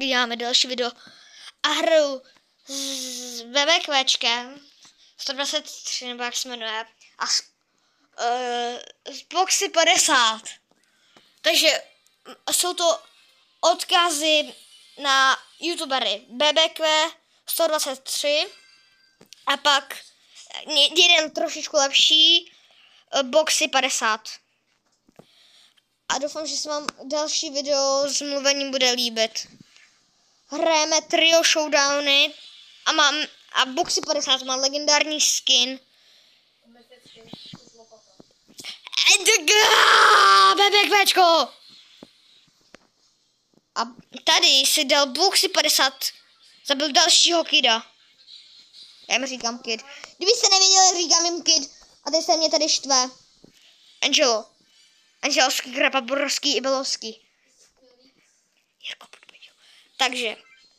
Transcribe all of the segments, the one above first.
děláme další video a hraju s BBQčkem 123, nebo jak se jmenuje, a z boxy 50. Takže jsou to odkazy na youtubery BBQ 123 a pak jeden trošičku lepší boxy 50. A doufám, že se vám další video s mluvením bude líbit. Hrajeme trio showdowny a boxy 50 má legendární skin. BBQčko! A tady si dal boxy 50, zabil dalšího kida. Já jim říkám kid. Kdybyste nevěděli, říkám jim kid. A teď se mě tady štve. Angelovský, Krapaborovský i Belovský. Jirko, takže,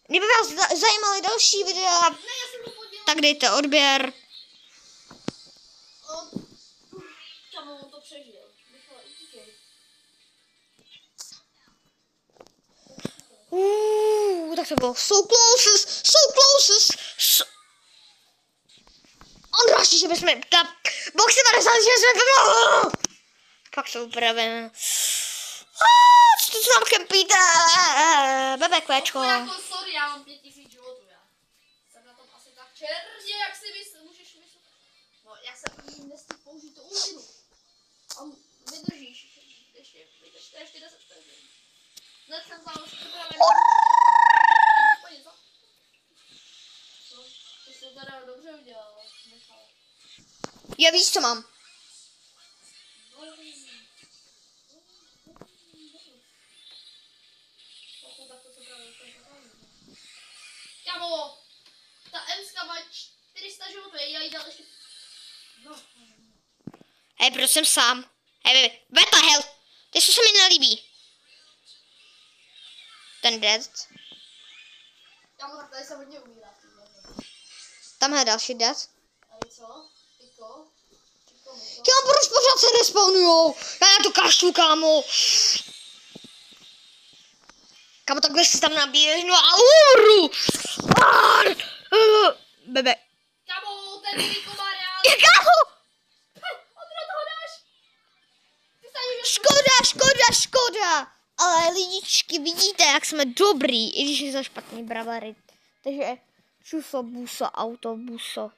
kdyby vás zajímaly další videa, tak dejte odběr. Tak to bylo so close. On další, že bychom ta boxy 50, že jsme pak jsou upravené. Co tu nám kempíte? BBQčko. Jako sorry, já mám 5000 životů, já. Jsem na tom asi tak čerstvě, jak si můžeš myslet. No, jak jsem nestihl použít to účinu. A vydržíš. Ještě 10 vteřin. Hned jsem tam připravený. Pojď, co? No, to jsi teda dobře udělal, Michal. Já víš, co mám. Kámo, ta Emska má 400 životů, já jí dal ještě... No. Hej, proč jsem sám? Hej, beta hell, ty se mi nelíbí. Ten dead. Kámo, tak tady se hodně umírá. Tam je další dead. Tady co? Piko? Kámo, proč pořád se respawnujou? Já na to kašlu, kámo. Kámo, takhle se tam nabíješ, no a úru! Bebe. Kámo, ten Piko má reálně... Kámo! Odro toho dáš! Ty se Škoda! Ale lidičky, vidíte, jak jsme dobrý, i když je to špatný bravary. Takže čuso, buso, autobuso.